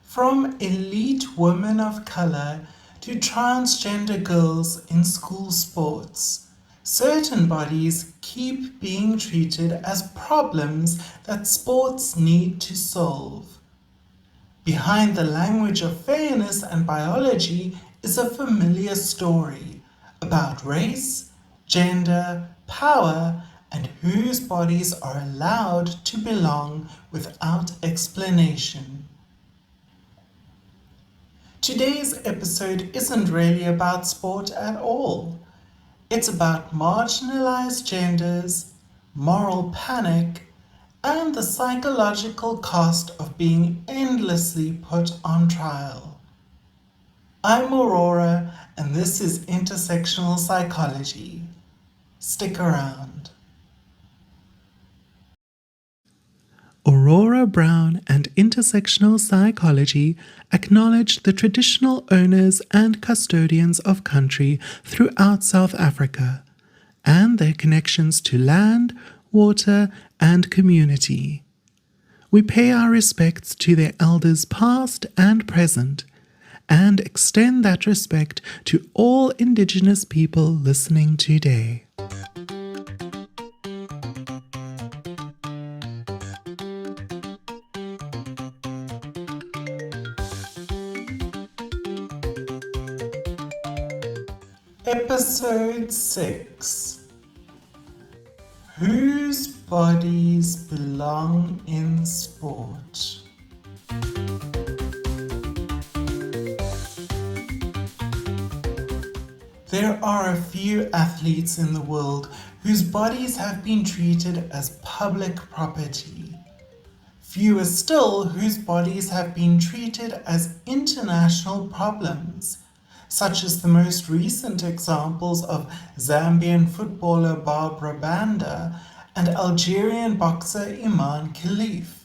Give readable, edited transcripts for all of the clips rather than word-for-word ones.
From elite women of color to transgender girls in school sports, certain bodies keep being treated as problems that sports need to solve. Behind the language of fairness and biology is a familiar story about race, gender, power, and whose bodies are allowed to belong without explanation. Today's episode isn't really about sport at all. It's about marginalised genders, moral panic, and the psychological cost of being endlessly put on trial. I'm Aurora, and this is Intersectional Psychology. Stick around. Aurora Brown and Intersectional Psychology acknowledge the traditional owners and custodians of country throughout South Africa and their connections to land, water, and community. We pay our respects to their elders past and present and extend that respect to all Indigenous people listening today. Episode 6. Whose bodies belong in sport? There are a few athletes in the world whose bodies have been treated as public property. Fewer still whose bodies have been treated as international problems, such as the most recent examples of Zambian footballer Barbara Banda and Algerian boxer Iman Khalif.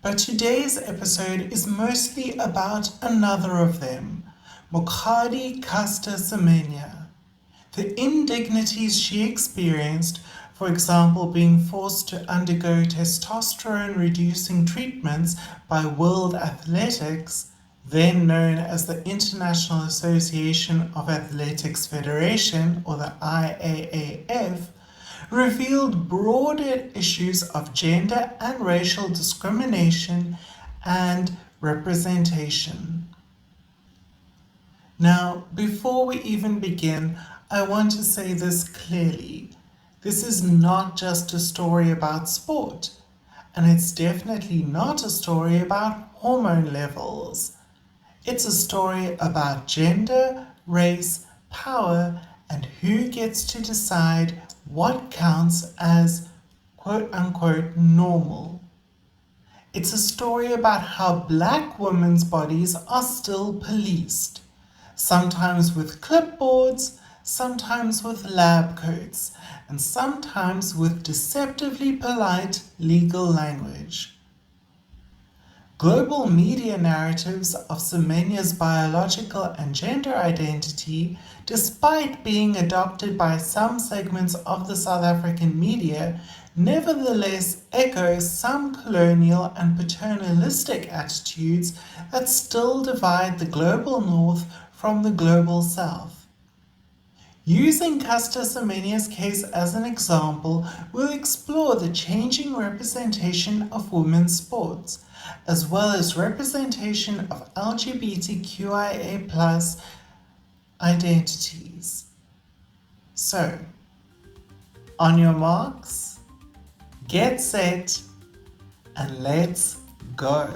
But today's episode is mostly about another of them, Mokgadi Caster Semenya. The indignities she experienced, for example being forced to undergo testosterone-reducing treatments by World Athletics, then known as the International Association of Athletics Federation, or the IAAF, revealed broader issues of gender and racial discrimination and representation. Now, before we even begin, I want to say this clearly. This is not just a story about sport, and it's definitely not a story about hormone levels. It's a story about gender, race, power, and who gets to decide what counts as quote-unquote normal. It's a story about how Black women's bodies are still policed, sometimes with clipboards, sometimes with lab coats, and sometimes with deceptively polite legal language. Global media narratives of Semenya's biological and gender identity, despite being adopted by some segments of the South African media, nevertheless echo some colonial and paternalistic attitudes that still divide the global north from the global south. Using Caster Semenya's case as an example, we'll explore the changing representation of women's sports, as well as representation of LGBTQIA+ identities. So, on your marks, get set, and let's go.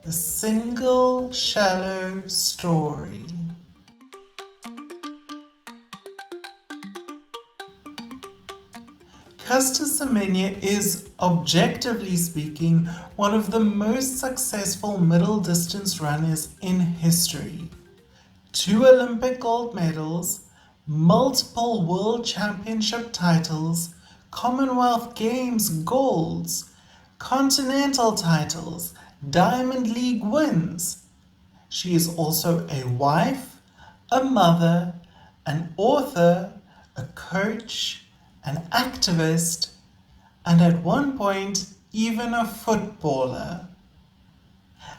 The single shallow story. Caster Semenya is, objectively speaking, one of the most successful middle distance runners in history. 2 Olympic gold medals, multiple world championship titles, Commonwealth Games golds, continental titles, Diamond League wins. She is also a wife, a mother, an author, a coach, an activist, and at one point, even a footballer.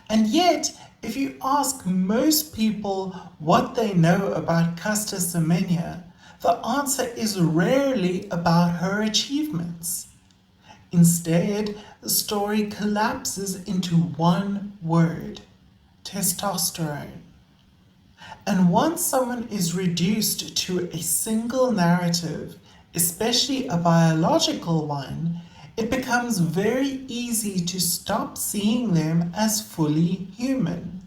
And yet, if you ask most people what they know about Caster Semenya, the answer is rarely about her achievements. Instead, the story collapses into one word: testosterone. And once someone is reduced to a single narrative, especially a biological one, it becomes very easy to stop seeing them as fully human.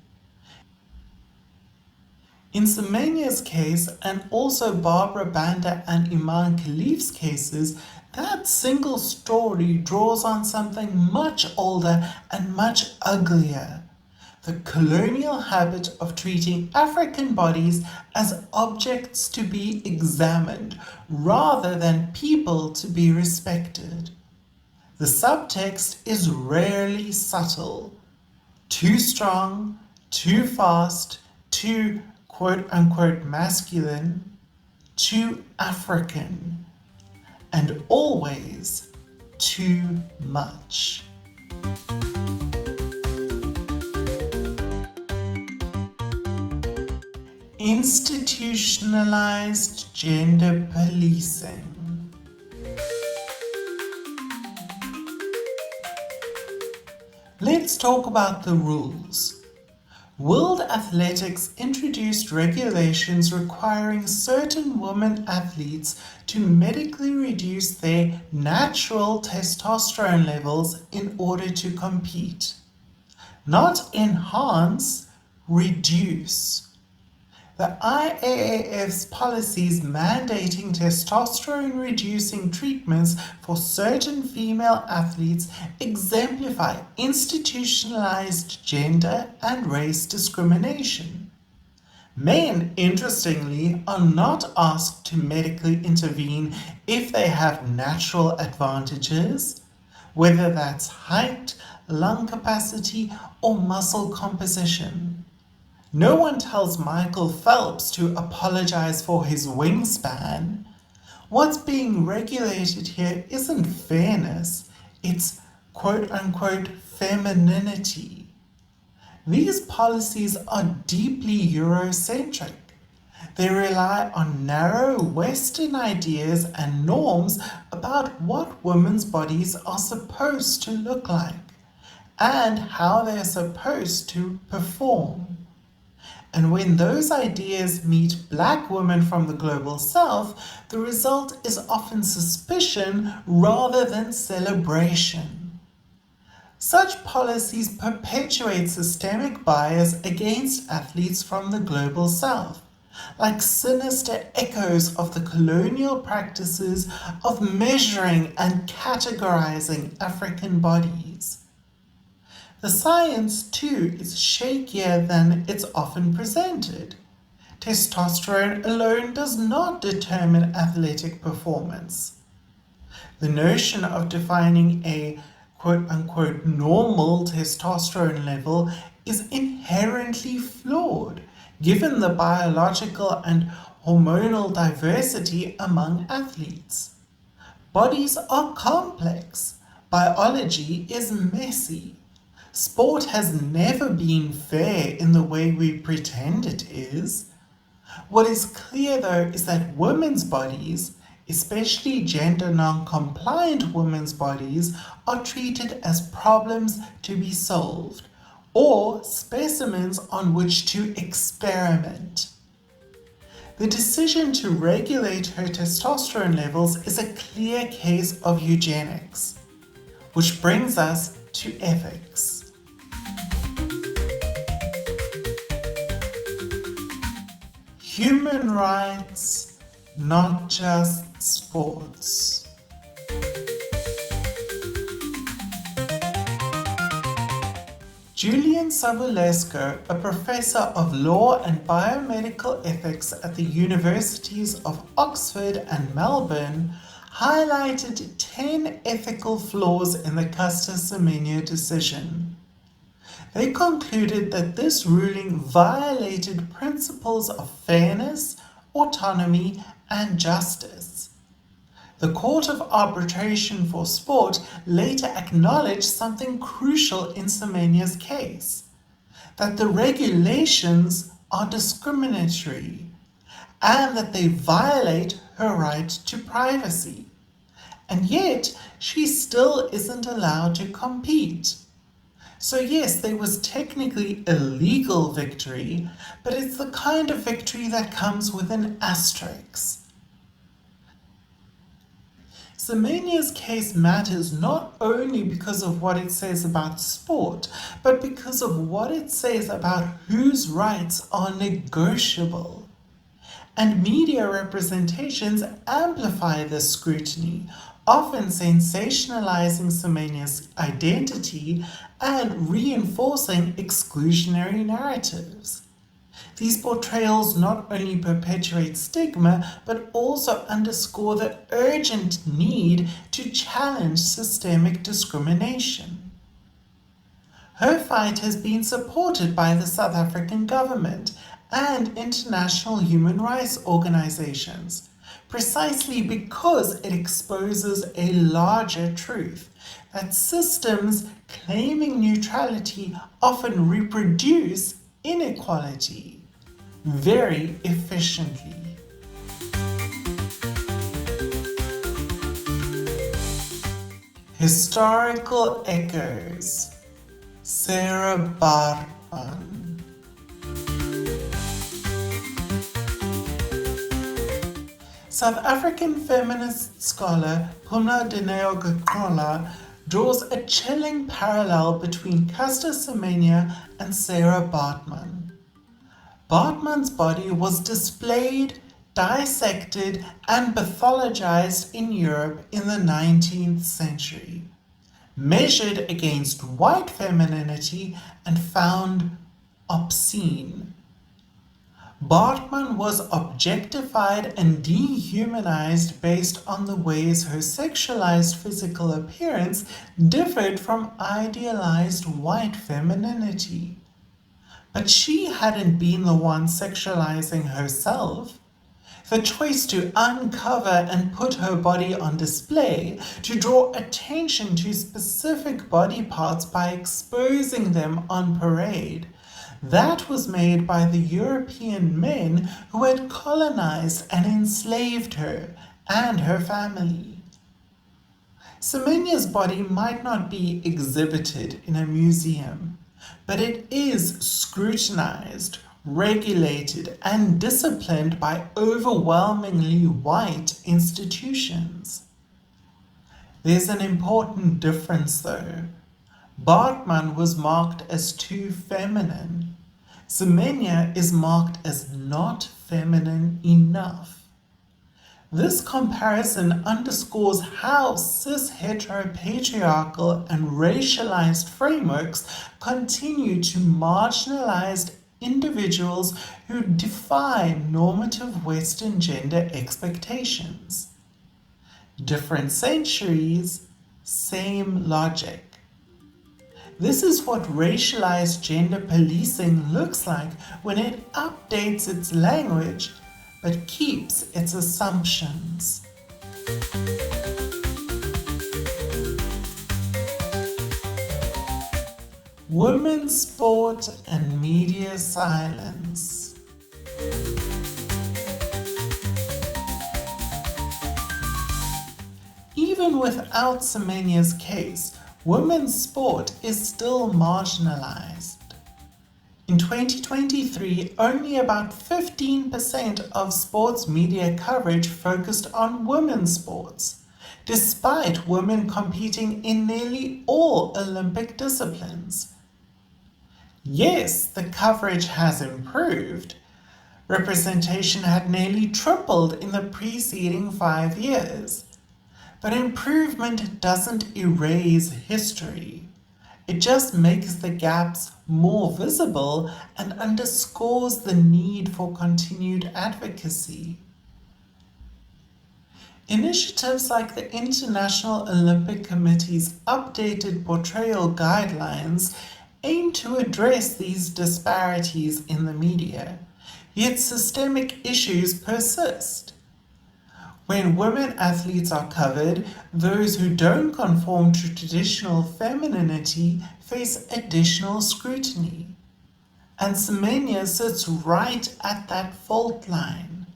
In Semenya's case, and also Barbara Banda and Iman Khalif's cases, that single story draws on something much older and much uglier: the colonial habit of treating African bodies as objects to be examined rather than people to be respected. The subtext is rarely subtle: too strong, too fast, too quote unquote masculine, too African, and always too much. Institutionalized gender policing. Let's talk about the rules. World Athletics introduced regulations requiring certain women athletes to medically reduce their natural testosterone levels in order to compete. Not enhance, reduce. The IAAF's policies mandating testosterone-reducing treatments for certain female athletes exemplify institutionalized gender and race discrimination. Men, interestingly, are not asked to medically intervene if they have natural advantages, whether that's height, lung capacity, or muscle composition. No one tells Michael Phelps to apologize for his wingspan. What's being regulated here isn't fairness, it's quote unquote femininity. These policies are deeply Eurocentric. They rely on narrow Western ideas and norms about what women's bodies are supposed to look like and how they're supposed to perform. And when those ideas meet black women from the global south, the result is often suspicion rather than celebration. Such policies perpetuate systemic bias against athletes from the global south, like sinister echoes of the colonial practices of measuring and categorizing African bodies. The science, too, is shakier than it's often presented. Testosterone alone does not determine athletic performance. The notion of defining a quote-unquote normal testosterone level is inherently flawed, given the biological and hormonal diversity among athletes. Bodies are complex. Biology is messy. Sport has never been fair in the way we pretend it is. What is clear though is that women's bodies, especially gender non-compliant women's bodies, are treated as problems to be solved, or specimens on which to experiment. The decision to regulate her testosterone levels is a clear case of eugenics, which brings us to ethics. Human rights, not just sports. Julian Savulescu, a professor of law and biomedical ethics at the universities of Oxford and Melbourne, highlighted 10 ethical flaws in the Caster Semenya decision. They concluded that this ruling violated principles of fairness, autonomy, and justice. The Court of Arbitration for Sport later acknowledged something crucial in Semenya's case, that the regulations are discriminatory and that they violate her right to privacy. And yet, she still isn't allowed to compete. So yes, there was technically a legal victory, but it's the kind of victory that comes with an asterisk. Semenya's case matters not only because of what it says about sport, but because of what it says about whose rights are negotiable. And media representations amplify this scrutiny, often sensationalizing Semenya's identity and reinforcing exclusionary narratives. These portrayals not only perpetuate stigma, but also underscore the urgent need to challenge systemic discrimination. Her fight has been supported by the South African government and international human rights organizations, precisely because it exposes a larger truth, that systems claiming neutrality often reproduce inequality very efficiently. Historical echoes. Sarah Baartman. South African feminist scholar Puna Dineo draws a chilling parallel between Caster Semenya and Sarah Baartman. Baartman's body was displayed, dissected, and pathologized in Europe in the 19th century, measured against white femininity and found obscene. Baartman was objectified and dehumanized based on the ways her sexualized physical appearance differed from idealized white femininity. But she hadn't been the one sexualizing herself. The choice to uncover and put her body on display, to draw attention to specific body parts by exposing them on parade, that was made by the European men who had colonized and enslaved her and her family. Semenya's body might not be exhibited in a museum, but it is scrutinized, regulated, and disciplined by overwhelmingly white institutions. There's an important difference though. Baartman was marked as too feminine. Semenya is marked as not feminine enough. This comparison underscores how cis-heteropatriarchal and racialized frameworks continue to marginalize individuals who defy normative Western gender expectations. Different centuries, same logic. This is what racialized gender policing looks like when it updates its language but keeps its assumptions. Women's sport and media silence. Even without Semenya's case, women's sport is still marginalized. In 2023, only about 15% of sports media coverage focused on women's sports, despite women competing in nearly all Olympic disciplines. Yes, the coverage has improved. Representation had nearly tripled in the preceding 5 years. But improvement doesn't erase history. It just makes the gaps more visible and underscores the need for continued advocacy. Initiatives like the International Olympic Committee's updated portrayal guidelines aim to address these disparities in the media, Yet systemic issues persist. When women athletes are covered, those who don't conform to traditional femininity face additional scrutiny. And Semenya sits right at that fault line.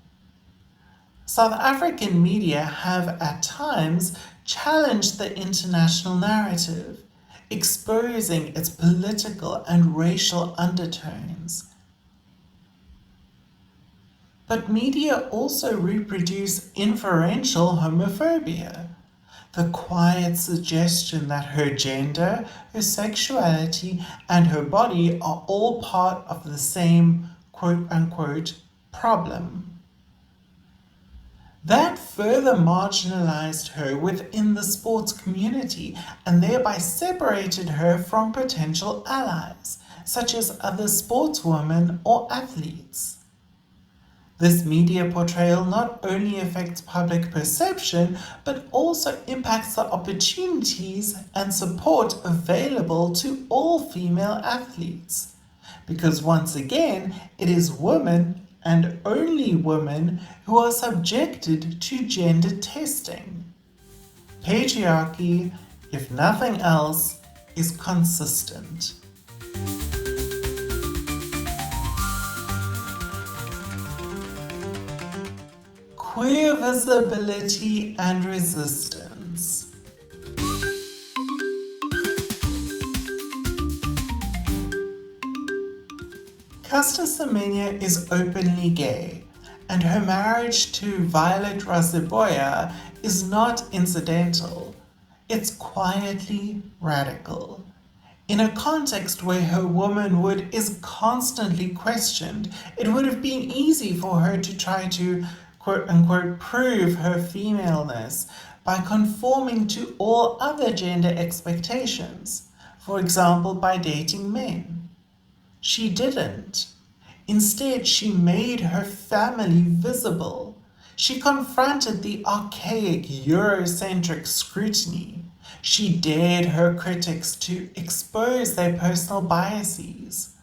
South African media have at times challenged the international narrative, exposing its political and racial undertones. But media also reproduce inferential homophobia, the quiet suggestion that her gender, her sexuality, and her body are all part of the same quote unquote problem. That further marginalized her within the sports community and thereby separated her from potential allies, such as other sportswomen or athletes. This media portrayal not only affects public perception, but also impacts the opportunities and support available to all female athletes. Because once again, it is women and only women who are subjected to gender testing. Patriarchy, if nothing else, is consistent. Queer visibility and resistance. Caster Semenya is openly gay, and her marriage to Violet Raseboya is not incidental. It's quietly radical. In a context where her womanhood is constantly questioned, it would have been easy for her to try to quote unquote prove her femaleness by conforming to all other gender expectations, for example, by dating men. She didn't. Instead, she made her family visible. She confronted the archaic Eurocentric scrutiny. She dared her critics to expose their personal biases.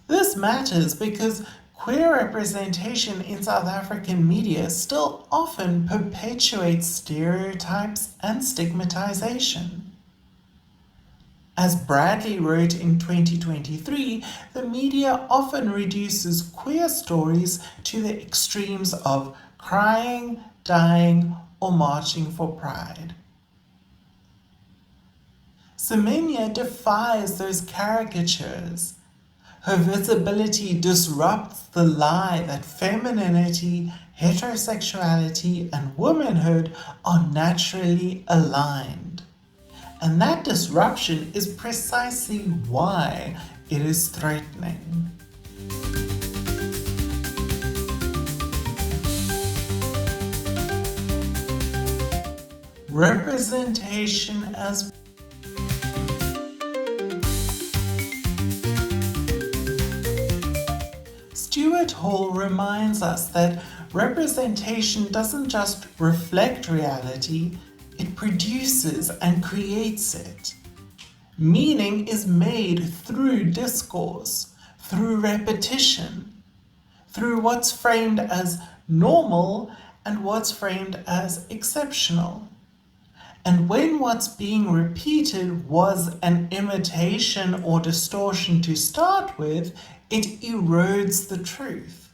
This matters because queer representation in South African media still often perpetuates stereotypes and stigmatization. As Bradley wrote in 2023, the media often reduces queer stories to the extremes of crying, dying, or marching for pride. Semenya defies those caricatures. Her visibility disrupts the lie that femininity, heterosexuality, and womanhood are naturally aligned. And that disruption is precisely why it is threatening. Representation as Stuart Hall reminds us that representation doesn't just reflect reality, it produces and creates it. Meaning is made through discourse, through repetition, through what's framed as normal and what's framed as exceptional. And when what's being repeated was an imitation or distortion to start with, it erodes the truth.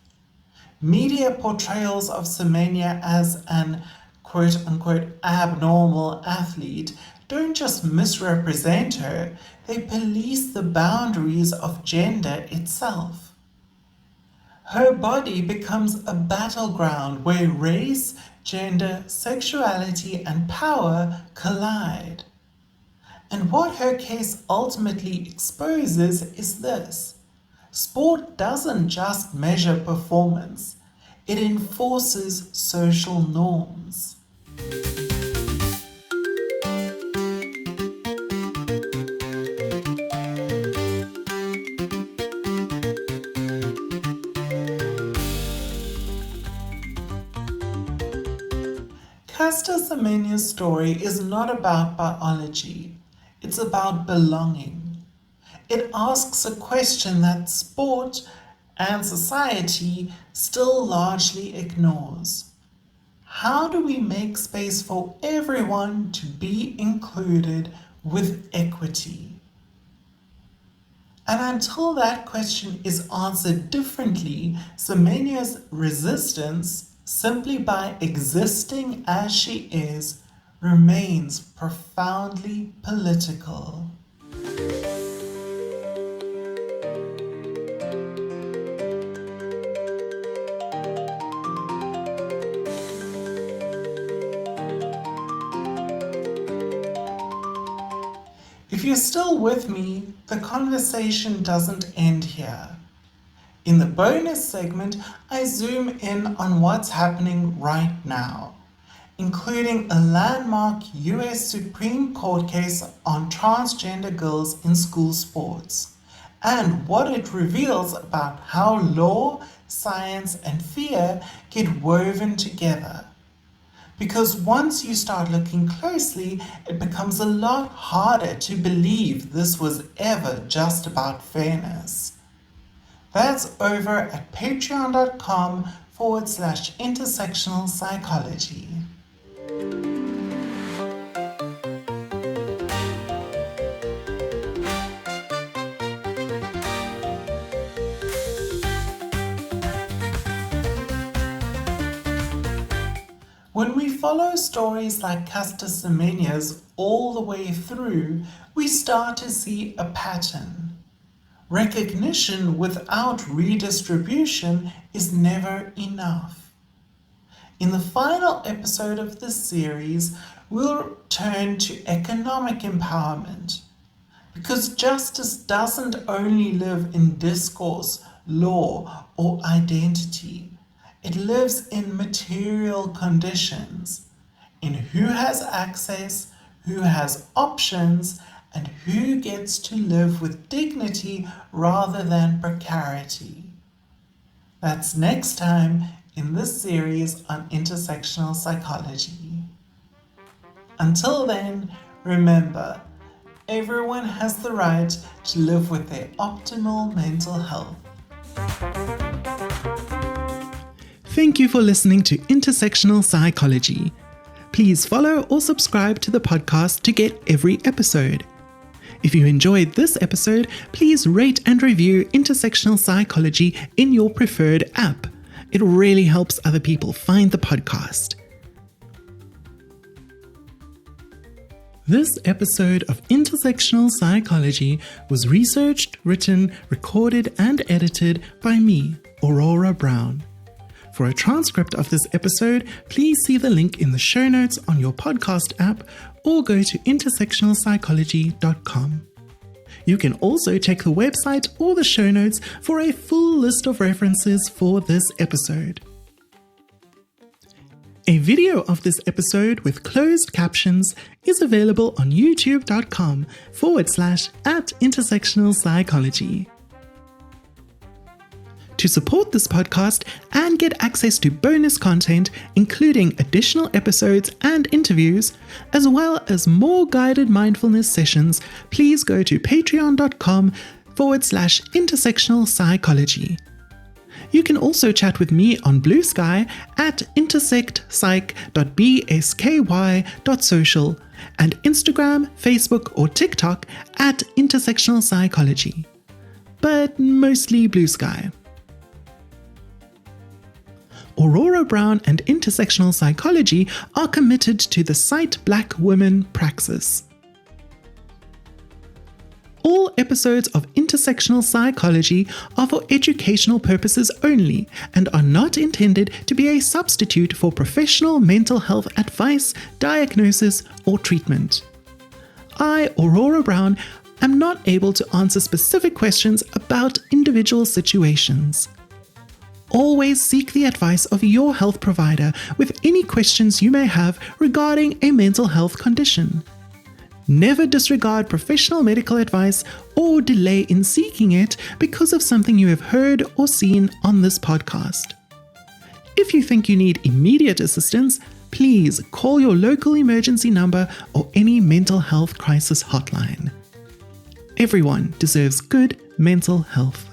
Media portrayals of Semenya as an quote-unquote abnormal athlete don't just misrepresent her, they police the boundaries of gender itself. Her body becomes a battleground where race, gender, sexuality, and power collide. And what her case ultimately exposes is this: sport doesn't just measure performance, it enforces social norms. Caster Semenya's story is not about biology, it's about belonging. It asks a question that sport and society still largely ignores. How do we make space for everyone to be included with equity? And until that question is answered differently, Semenya's resistance, simply by existing as she is, remains profoundly political. If you're still with me, the conversation doesn't end here. In the bonus segment, I zoom in on what's happening right now, including a landmark US Supreme Court case on transgender girls in school sports, and what it reveals about how law, science, and fear get woven together. Because once you start looking closely, it becomes a lot harder to believe this was ever just about fairness. That's over at patreon.com/intersectional psychology. When we follow stories like Caster Semenya's all the way through, we start to see a pattern. Recognition without redistribution is never enough. In the final episode of this series, we'll turn to economic empowerment, because justice doesn't only live in discourse, law, or identity. It lives in material conditions, in who has access, who has options, and who gets to live with dignity rather than precarity. That's next time in this series on intersectional psychology. Until then, remember, everyone has the right to live with their optimal mental health. Thank you for listening to Intersectional Psychology. Please follow or subscribe to the podcast to get every episode. If you enjoyed this episode, please rate and review Intersectional Psychology in your preferred app. It really helps other people find the podcast. This episode of Intersectional Psychology was researched, written, recorded, and edited by me, Aurora Brown. For a transcript of this episode, please see the link in the show notes on your podcast app or go to intersectionalpsychology.com. You can also check the website or the show notes for a full list of references for this episode. A video of this episode with closed captions is available on youtube.com/@intersectionalpsychology. To support this podcast and get access to bonus content, including additional episodes and interviews, as well as more guided mindfulness sessions, please go to patreon.com/intersectional psychology. You can also chat with me on Blue Sky at intersectpsych.bsky.social and Instagram, Facebook, or TikTok at intersectional psychology, but mostly Blue Sky. Aurora Brown and Intersectional Psychology are committed to the Cite Black Women praxis. All episodes of Intersectional Psychology are for educational purposes only and are not intended to be a substitute for professional mental health advice, diagnosis, or treatment. I, Aurora Brown, am not able to answer specific questions about individual situations. Always seek the advice of your health provider with any questions you may have regarding a mental health condition. Never disregard professional medical advice or delay in seeking it because of something you have heard or seen on this podcast. If you think you need immediate assistance, please call your local emergency number or any mental health crisis hotline. Everyone deserves good mental health.